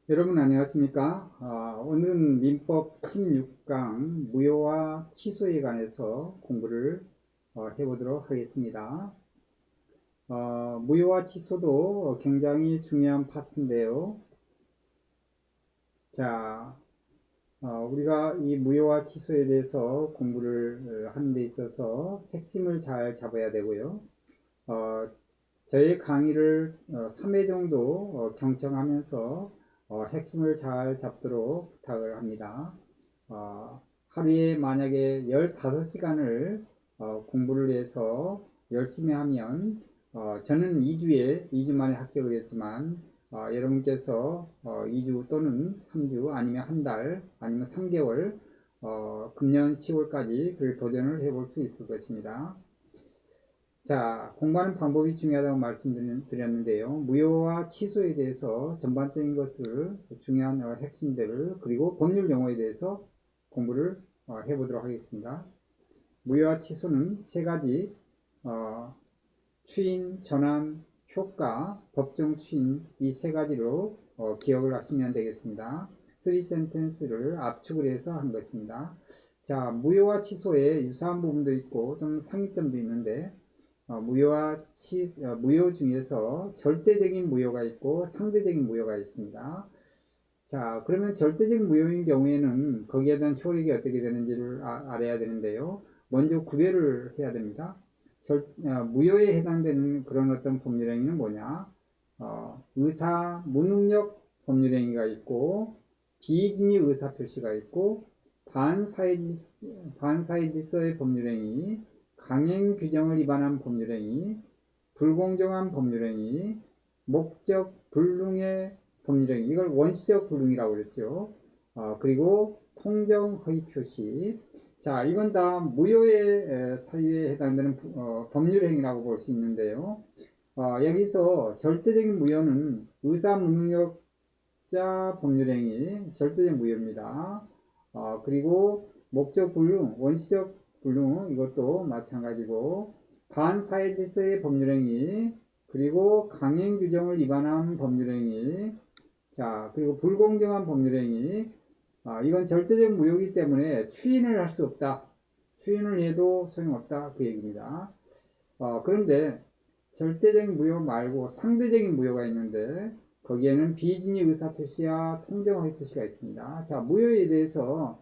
여러분 안녕하십니까? 오늘은 민법 16강 무효와 취소에 관해서 공부를 해보도록 하겠습니다. 무효와 취소도 굉장히 중요한 파트인데요. 자, 우리가 이 무효와 취소에 대해서 공부를 하는 데 있어서 핵심을 잘 잡아야 되고요. 어, 저희 강의를 3회 정도 경청하면서 핵심을 잘 잡도록 부탁을 합니다. 하루에 만약에 15시간을 공부를 해서 열심히 하면 저는 2주 만에 합격을 했지만 여러분께서 2주 또는 3주 아니면 한 달 아니면 3개월 금년 10월까지 그 도전을 해볼 수 있을 것입니다. 자, 공부하는 방법이 중요하다고 말씀드렸는데요. 무효와 취소에 대해서 전반적인 것을 중요한 핵심들을 그리고 법률 용어에 대해서 공부를 해보도록 하겠습니다. 무효와 취소는 세 가지 추인, 전환, 효과, 법정 추인 이 세 가지로 기억을 하시면 되겠습니다. 3센텐스를 압축을 해서 한 것입니다. 자, 무효와 취소에 유사한 부분도 있고 좀 상이점도 있는데 무효 중에서 절대적인 무효가 있고 상대적인 무효가 있습니다. 자, 그러면 절대적인 무효인 경우에는 거기에 대한 효력이 어떻게 되는지를 알아야 되는데요. 먼저 구별을 해야 됩니다. 무효에 해당되는 그런 어떤 법률행위는 뭐냐? 의사 무능력 법률행위가 있고, 비진의 의사표시가 있고, 반사회 질서의 법률행위, 강행 규정을 위반한 법률행위, 불공정한 법률행위, 목적 불능의 법률행위, 이걸 원시적 불능이라고 그랬죠. 그리고 통정 허위 표시. 자, 이건 다 무효의 사유에 해당되는 법률행위라고 볼 수 있는데요. 여기서 절대적인 무효는 의사무능력자 법률행위, 절대적 무효입니다. 그리고 목적 불능, 원시적 불능, 이것도 마찬가지고, 반사회 질서의 법률행위, 그리고 강행 규정을 위반한 법률행위, 자, 그리고 불공정한 법률행위, 이건 절대적 무효이기 때문에 추인을 할 수 없다. 추인을 해도 소용없다. 그 얘기입니다. 그런데 절대적인 무효 말고 상대적인 무효가 있는데 거기에는 비진의 의사표시와 통정의 표시가 있습니다. 자, 무효에 대해서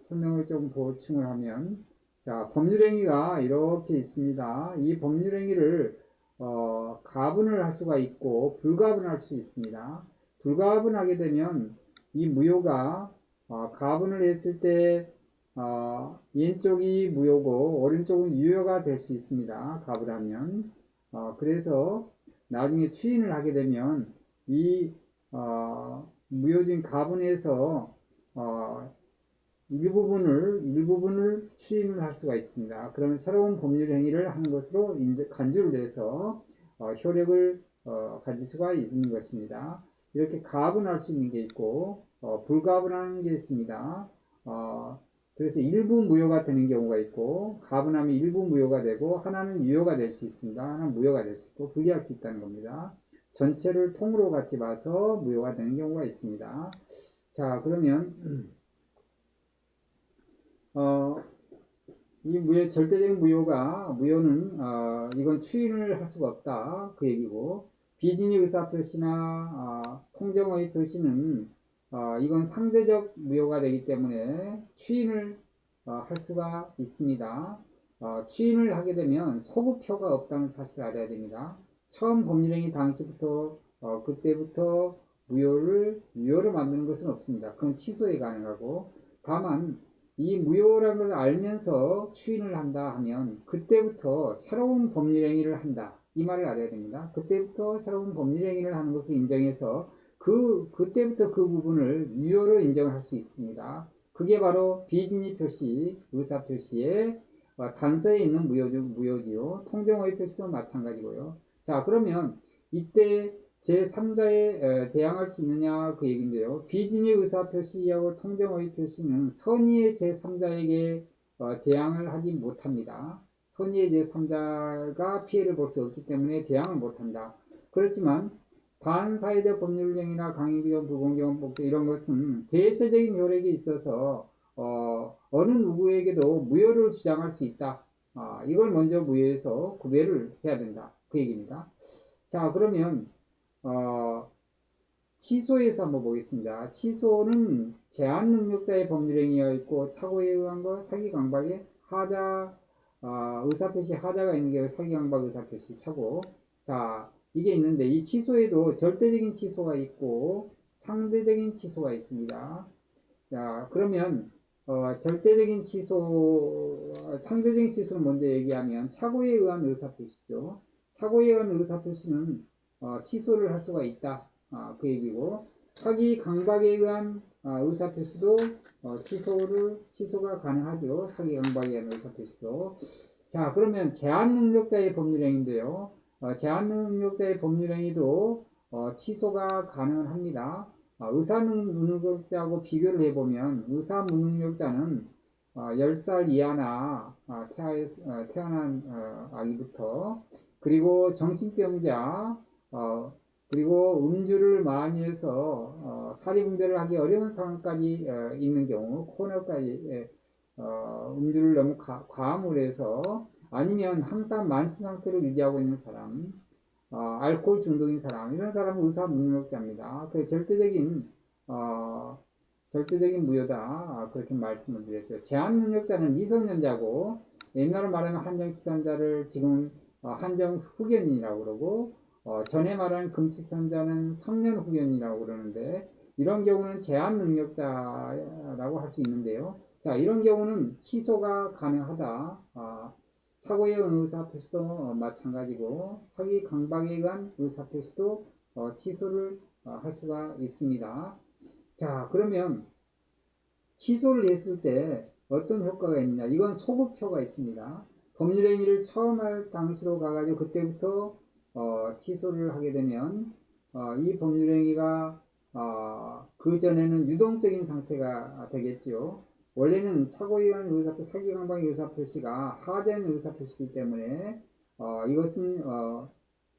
설명을 좀 보충을 하면, 자, 법률행위가 이렇게 있습니다. 이 법률행위를 가분을 할 수가 있고 불가분할 수 있습니다. 불가분하게 되면 이 무효가 가분을 했을 때 왼쪽이 무효고 오른쪽은 유효가 될 수 있습니다. 가분하면. 그래서 나중에 추인을 하게 되면 이 무효진 가분에서 일부분을 추인을 할 수가 있습니다. 그러면 새로운 법률 행위를 하는 것으로 간주를 해서 효력을 가질 수가 있는 것입니다. 이렇게 가분할 수 있는 게 있고 불가분하는 게 있습니다. 그래서 일부 무효가 되는 경우가 있고, 가분하면 일부 무효가 되고 하나는 유효가 될 수 있습니다. 하나는 무효가 될 수 있고 분리할 수 있다는 겁니다. 전체를 통으로 같이 봐서 무효가 되는 경우가 있습니다. 자, 그러면 이 절대적인 무효는 이건 추인을 할 수가 없다 그 얘기고, 비진의 의사표시나 통정의 표시는 이건 상대적 무효가 되기 때문에 추인을 할 수가 있습니다. 추인을 하게 되면 소급효가 없다는 사실을 알아야 됩니다. 처음 법률행위 당시부터 그때부터 유효를 만드는 것은 없습니다. 그건 취소에 가능하고, 다만 이 무효라는 것을 알면서 추인을 한다 하면 그때부터 새로운 법률행위를 한다, 이 말을 알아야 됩니다. 그때부터 새로운 법률행위를 하는 것을 인정해서 그때부터 그 부분을 유효로 인정을 할 수 있습니다. 그게 바로 비진의 표시, 의사표시의 단서에 있는 무효지요. 통정의 표시도 마찬가지고요. 자, 그러면 이때 제3자에 대항할 수 있느냐 그 얘기인데요. 비진의 의사표시하고 통정의 표시는 선의의 제3자에게 대항을 하지 못합니다. 선의의 제3자가 피해를 볼 수 없기 때문에 대항을 못한다. 그렇지만 반사회적 법률행위나 강행비용, 불공정, 복제 이런 것은 대세적인 효력이 있어서 어느 누구에게도 무효를 주장할 수 있다. 이걸 먼저 무효에서 구별을 해야 된다. 그 얘기입니다. 자, 그러면 취소에서 한번 보겠습니다. 취소는 제한 능력자의 법률행위가 있고 착오에 의한 것, 사기 강박의 하자, 의사표시 하자가 있는 게 사기 강박 의사표시 착오. 자, 이게 있는데 이 취소에도 절대적인 취소가 있고 상대적인 취소가 있습니다. 자, 그러면 절대적인 취소, 상대적인 취소를 먼저 얘기하면 착오에 의한 의사표시죠. 착오에 의한 의사표시는 취소를 할 수가 있다. 그 얘기고, 사기 강박에 의한 의사표시도 취소가 가능하죠. 사기 강박에 의한 의사표시도. 자, 그러면 제한 능력자의 법률행위인데요. 제한 능력자의 법률행위도 취소가 가능합니다. 의사무능력자하고 비교를 해보면 의사무능력자는 10살 이하나 태어난 아기부터, 그리고 정신병자, 그리고 음주를 많이 해서 사리분별을 하기 어려운 상황까지 있는 경우, 코너까지 음주를 너무 과음을 해서, 아니면 항상 만취 상태를 유지하고 있는 사람, 알코올 중독인 사람, 이런 사람은 의사무능력자입니다. 그 절대적인 무효다. 그렇게 말씀을 드렸죠. 제한능력자는 미성년자고, 옛날로 말하면 한정치산자를 지금 한정 후견인이라고 그러고, 전에 말하는 금치산자는 성년 후견이라고 그러는데, 이런 경우는 제한능력자라고 할 수 있는데요. 자, 이런 경우는 취소가 가능하다. 착오에 의한 의사표시도 마찬가지고, 사기 강박에 의한 의사표시도 취소를 할 수가 있습니다. 자, 그러면 취소를 했을 때 어떤 효과가 있느냐? 이건 소급효가 있습니다. 법률행위를 처음 할 당시로 가가지고 그때부터 취소를 하게 되면 이 법률행위가 그 전에는 유동적인 상태가 되겠죠. 원래는 착오에 의한 의사표시, 사기 강박의 의사표시가 하자인 의사표시이기 때문에 이것은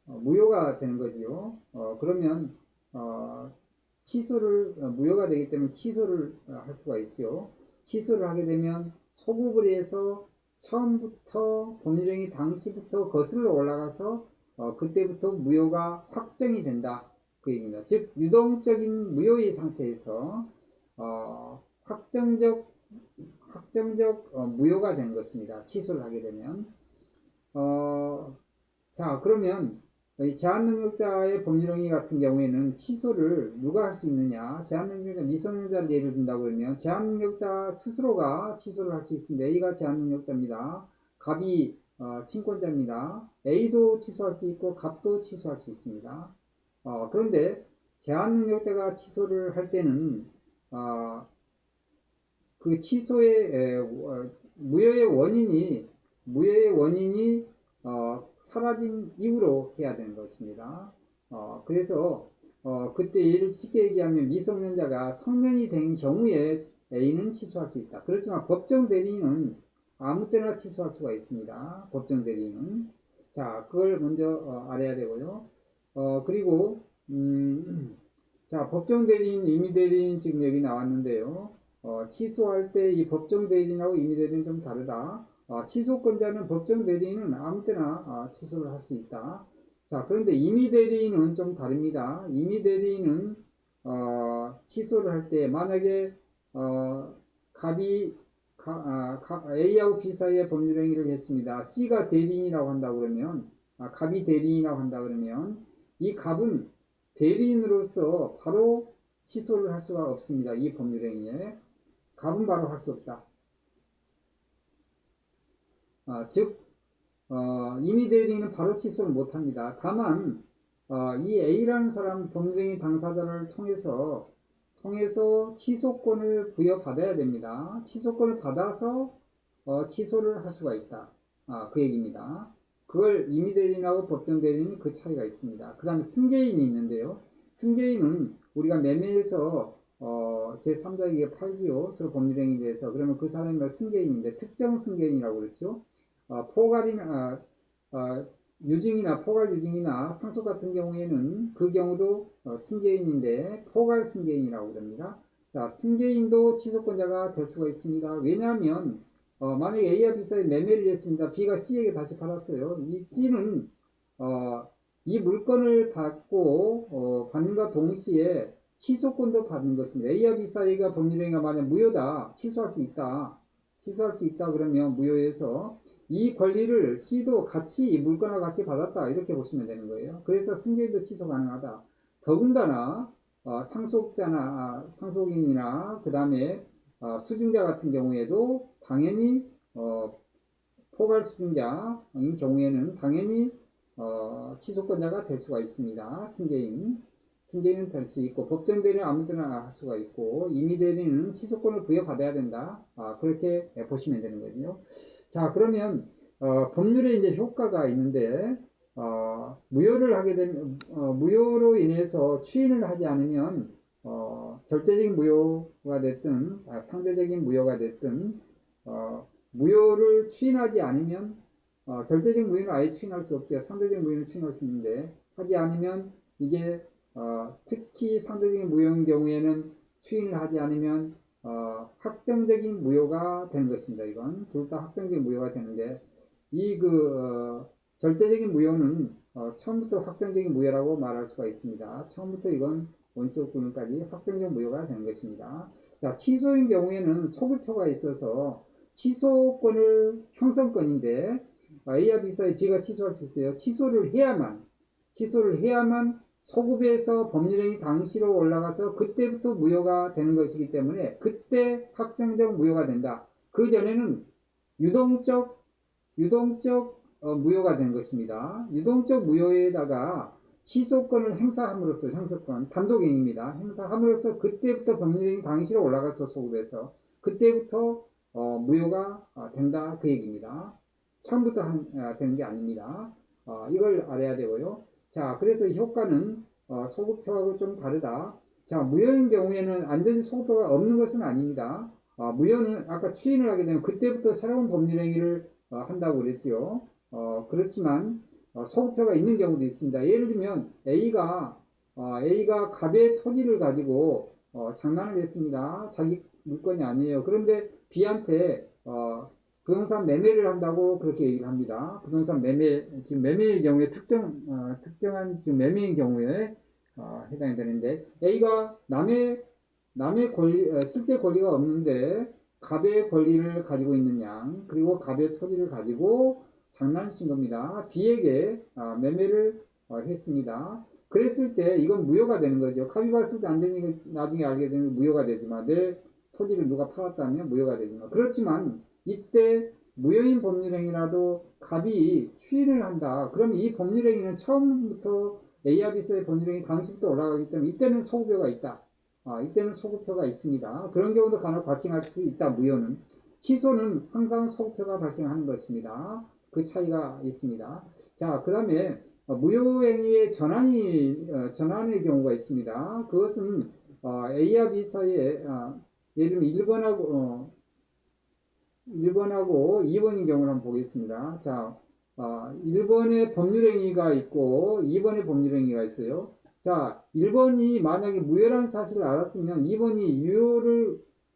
무효가 되는 거지요. 그러면 취소를 무효가 되기 때문에 취소를 할 수가 있죠. 취소를 하게 되면 소급을 해서 처음부터 법률행위 당시부터 거슬러 올라가서 그때부터 무효가 확정이 된다. 그 얘기입니다. 즉 유동적인 무효의 상태에서 확정적 무효가 되는 것입니다. 취소를 하게 되면. 자, 그러면 이 제한능력자의 법률행위 같은 경우에는 취소를 누가 할 수 있느냐? 제한능력자 미성년자를 예를 든다고 그러면 제한능력자 스스로가 취소를 할 수 있습니다. A가 제한능력자입니다. 갑이 친권자입니다. A도 취소할 수 있고 갑도 취소할 수 있습니다. 그런데 제한능력자가 취소를 할 때는 그 취소의 무효의 원인이 사라진 이후로 해야 되는 것입니다. 그래서 그때 예를 쉽게 얘기하면 미성년자가 성년이 된 경우에 A는 취소할 수 있다. 그렇지만 법정 대리인은 아무 때나 취소할 수가 있습니다. 법정 대리인은. 자, 그걸 먼저 알아야 되고요. 그리고 자, 법정 대리인, 임의 대리인 지금 여기 나왔는데요. 취소할 때 이 법정 대리인하고 임의 대리인은 좀 다르다. 취소권자는 법정 대리인은 아무 때나 취소를 할 수 있다. 자, 그런데 임의 대리인은 좀 다릅니다. 임의 대리인은 취소를 할 때 만약에 갑이 A하고 B 사이에 법률행위를 했습니다. C가 대리인이라고 한다 그러면 갑이 대리인이라고 한다 그러면 이 갑은 대리인으로서 바로 취소를 할 수가 없습니다. 이 법률행위에 갑은 바로 할 수 없다. 즉 임의 대리인은 바로 취소를 못합니다. 다만 이 A라는 사람 법률행위 당사자를 통해서 취소권을 부여받아야 됩니다. 취소권을 받아서 취소를 할 수가 있다. 그 얘기입니다. 그걸 임의 대리인하고 법정 대리인이 그 차이가 있습니다. 그 다음에 승계인이 있는데요. 승계인은 우리가 매매에서 제3자에게 팔지요. 서로 법률행위에 대해서. 그러면 그 사람이 승계인인데 특정 승계인이라고 그랬죠. 포괄이나 유증이나 포괄 유증이나 상속 같은 경우에는 그 경우도 승계인인데 포괄 승계인이라고 그럽니다. 자, 승계인도 취소권자가 될 수가 있습니다. 왜냐하면 만약에 A와 B 사이에 매매를 했습니다. B가 C에게 다시 받았어요. 이 C는 이 물건을 받고 받는과 동시에 취소권도 받는 것입니다. A와 B 사이가 법률행위가 만약 무효다, 취소할 수 있다. 취소할 수 있다 그러면 무효에서 이 권리를 C도 같이 이 물건과 같이 받았다 이렇게 보시면 되는 거예요. 그래서 승계인도 취소 가능하다. 더군다나 상속자나 상속인이나 그 다음에 수증자 같은 경우에도 당연히 포괄 수증자인 경우에는 당연히 취소권자가 될 수가 있습니다. 승계인은 될 수 있고 법정 대리는 아무데나 할 수가 있고 임의 대리는 취소권을 부여받아야 된다. 그렇게 보시면 되는 거죠. 자, 그러면 법률에 이제 효과가 있는데 무효를 하게 되면 무효로 인해서 추인을 하지 않으면 절대적인 무효가 됐든 상대적인 무효가 됐든 무효를 추인하지 않으면 절대적 무효는 아예 추인할 수 없죠. 상대적 무효는 추인할 수 있는데 하지 않으면 이게 특히 상대적인 무효인 경우에는 추인을 하지 않으면 확정적인 무효가 되는 것입니다. 이건 둘 다 확정적인 무효가 되는데 이 절대적인 무효는 처음부터 확정적인 무효라고 말할 수가 있습니다. 처음부터 이건 원시적분까지 확정적 무효가 되는 것입니다. 자, 취소인 경우에는 소급표가 있어서 취소권을 형성권인데 A와 B 사이 B가 취소할 수 있어요. 취소를 해야만 소급에서 법률행위 당시로 올라가서 그때부터 무효가 되는 것이기 때문에 그때 확정적 무효가 된다. 그 전에는 유동적 무효가 되는 것입니다. 유동적 무효에다가 취소권을 행사함으로써 형사권 단독행위입니다. 행사함으로써 그때부터 법률행위 당시로 올라가서 소급해서 그때부터 무효가 된다 그 얘기입니다. 처음부터 되는 게 아닙니다. 이걸 알아야 되고요. 자, 그래서 효과는 소급표하고 좀 다르다. 자, 무효인 경우에는 안전시 소급표가 없는 것은 아닙니다. 무효는 아까 추인을 하게 되면 그때부터 새로운 법률행위를 한다고 그랬죠. 그렇지만 소급표가 있는 경우도 있습니다. 예를 들면 A가 갑의 토지를 가지고 장난을 했습니다. 자기 물건이 아니에요. 그런데 B한테 부동산 매매를 한다고 그렇게 얘기를 합니다. 부동산 매매, 지금 매매의 경우에 특정한 지금 매매의 경우에 해당이 되는데 A가 남의 권리, 실제 권리가 없는데 갑의 권리를 가지고 있는 양, 그리고 갑의 토지를 가지고 장난을 친 겁니다. B에게 매매를 했습니다. 그랬을 때 이건 무효가 되는 거죠. 갑이 봤을 때 안전이 나중에 알게 되면 무효가 되지만 내 토지를 누가 팔았다면 무효가 되지만 그렇지만 이때 무효인 법률행위라도 갑이 추인을 한다. 그럼 이 법률행위는 처음부터 A와 B 사이의 법률행위 당시부터 올라가기 때문에 이때는 소급표가 있다. 이때는 소급표가 있습니다. 그런 경우도 간혹 발생할 수 있다. 무효는. 취소는 항상 소급표가 발생하는 것입니다. 그 차이가 있습니다. 자, 그 다음에 무효행위의 전환의 경우가 있습니다. 그것은 A와 B 사이에 예를 들면 1번하고 2번인 경우를 한번 보겠습니다. 자, 1번에 법률행위가 있고 2번에 법률행위가 있어요. 자, 1번이 만약에 무효라는 사실을 알았으면 2번이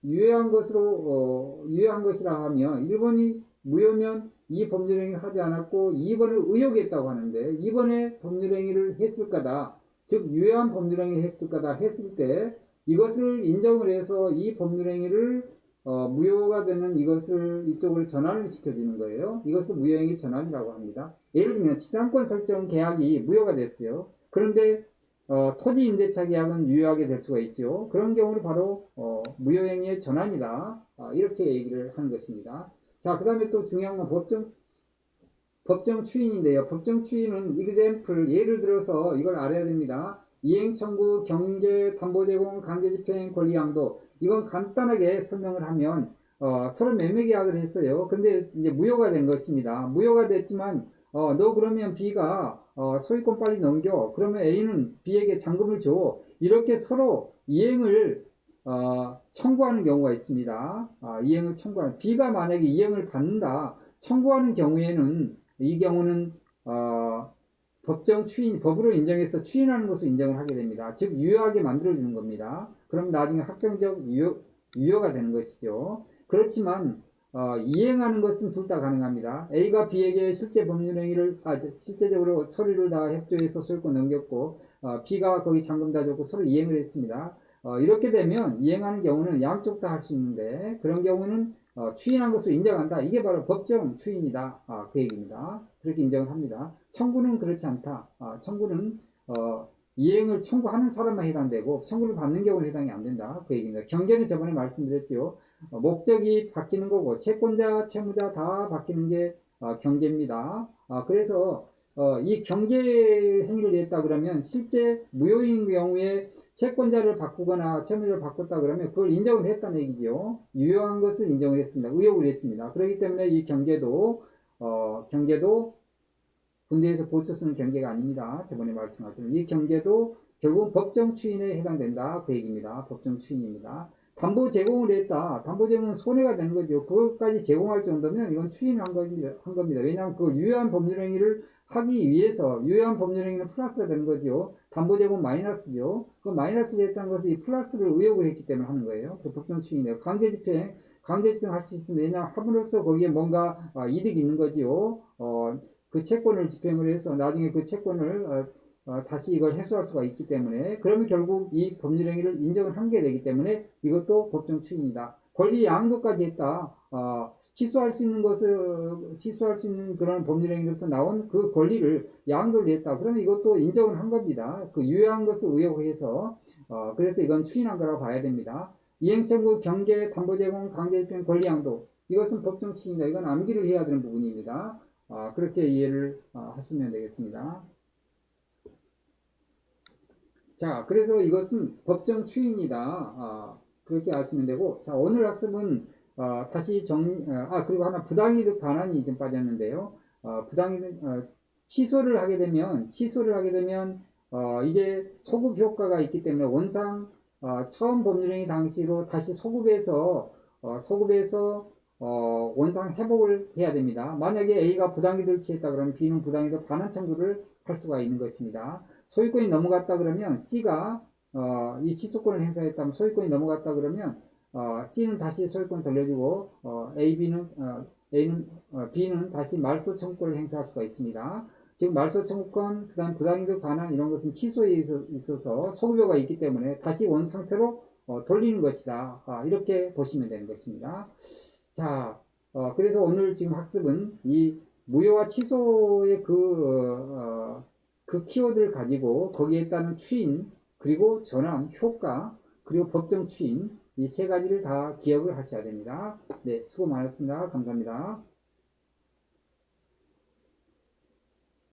유효한 것이라 하면 1번이 무효면 이 법률행위를 하지 않았고 2번을 의혹했다고 하는데 2번에 법률행위를 했을 거다. 즉 유효한 법률행위를 했을 거다 했을 때 이것을 인정을 해서 이 법률행위를 무효가 되는 이것을 이쪽으로 전환을 시켜주는 거예요. 이것을 무효행위 전환이라고 합니다. 예를 들면 지상권 설정 계약이 무효가 됐어요. 그런데 토지 임대차 계약은 유효하게 될 수가 있죠. 그런 경우를 바로 무효행위의 전환이다. 이렇게 얘기를 하는 것입니다. 자, 그 다음에 또 중요한 건 법정 추인인데요. 법정 추인은 example, 예를 들어서 이걸 알아야 됩니다. 이행 청구, 경제, 담보 제공, 강제 집행, 권리 양도. 이건 간단하게 설명을 하면 서로 매매 계약을 했어요. 근데 이제 무효가 된 것입니다. 무효가 됐지만 너 그러면 B가 소유권 빨리 넘겨. 그러면 A는 B에게 잔금을 줘. 이렇게 서로 이행을 청구하는 경우가 있습니다. 이행을 청구하는. B가 만약에 이행을 받는다. 청구하는 경우에는 이 경우는 법정 추인, 법으로 인정해서 추인하는 것을 인정을 하게 됩니다. 즉 유효하게 만들어주는 겁니다. 그럼 나중에 확정적 유효가 되는 것이죠. 그렇지만 이행하는 것은 둘 다 가능합니다. A가 B에게 실제 법률행위를 실제적으로 서류를 다 협조해서 소유권 넘겼고 B가 거기 잔금 다 줬고 서로 이행을 했습니다. 이렇게 되면 이행하는 경우는 양쪽 다 할 수 있는데 그런 경우는 추인한 것을 인정한다. 이게 바로 법정 추인이다. 그 얘기입니다. 그렇게 인정을 합니다. 청구는 그렇지 않다. 청구는 이행을 청구하는 사람만 해당되고 청구를 받는 경우는 해당이 안 된다. 그 얘기입니다. 경계는 저번에 말씀드렸죠. 목적이 바뀌는 거고 채권자, 채무자 다 바뀌는 게 경계입니다. 그래서 이 경계 행위를 했다 그러면 실제 무효인 경우에 채권자를 바꾸거나 채무자를 바꿨다 그러면 그걸 인정을 했다는 얘기죠. 유효한 것을 인정을 했습니다. 의혹을 했습니다. 그렇기 때문에 이 경계도 군대에서 보초 쓰는 경계가 아닙니다. 저번에 말씀하신 이 경계도 결국 법정 추인에 해당된다. 그 얘기입니다. 법정 추인입니다. 담보 제공을 했다. 담보 제공은 손해가 되는 거죠. 그것까지 제공할 정도면 이건 추인을 한 겁니다. 왜냐하면 그걸 유효한 법률행위를 하기 위해서 유효한 법률행위는 플러스가 되는 거죠. 담보 제공 마이너스죠. 그 마이너스를 했다는 것은 이 플러스를 의혹을 했기 때문에 하는 거예요. 그 법정 추인이에요. 강제 집행 할 수 있습니다. 왜냐하면 함으로써 거기에 뭔가 이득이 있는 거죠. 그 채권을 집행을 해서 나중에 그 채권을 다시 이걸 해소할 수가 있기 때문에 그러면 결국 이 법률행위를 인정을 한 게 되기 때문에 이것도 법정 추인이다. 권리 양도까지 했다. 취소할 수 있는 그런 법률행위로부터 나온 그 권리를 양도를 했다. 그러면 이것도 인정을 한 겁니다. 그 유효한 것을 의혹해서 그래서 이건 추인한 거라고 봐야 됩니다. 이행청구, 경계, 담보제공, 강제집행, 권리양도 이것은 법정 추인이다. 이건 암기를 해야 되는 부분입니다. 그렇게 이해를 하시면 되겠습니다. 자, 그래서 이것은 법정 추인이다. 그렇게 아시면 되고, 자, 오늘 학습은 다시 그리고 하나 부당이득 반환이 좀 빠졌는데요. 부당이득 취소를 하게 되면 이게 소급 효과가 있기 때문에 원상 처음 법률행위 당시로 다시 소급해서 원상 회복을 해야 됩니다. 만약에 A가 부당이득을 취했다 그러면 B는 부당이득 반환 청구를 할 수가 있는 것입니다. 소유권이 넘어갔다 그러면 C가 이 취소권을 행사했다면 소유권이 넘어갔다 그러면 C는 다시 소유권 돌려주고 B는 다시 말소 청구권을 행사할 수가 있습니다. 지금 말소 청구권, 그다음 부당이득 반환 이런 것은 취소에 있어서 소급효가 있기 때문에 다시 원 상태로 돌리는 것이다. 이렇게 보시면 되는 것입니다. 자, 그래서 오늘 지금 학습은 이 무효와 취소의 그 키워드를 가지고 거기에 따른 추인, 그리고 전환, 효과, 그리고 법정 추인 이 세 가지를 다 기억을 하셔야 됩니다. 네, 수고 많았습니다. 감사합니다.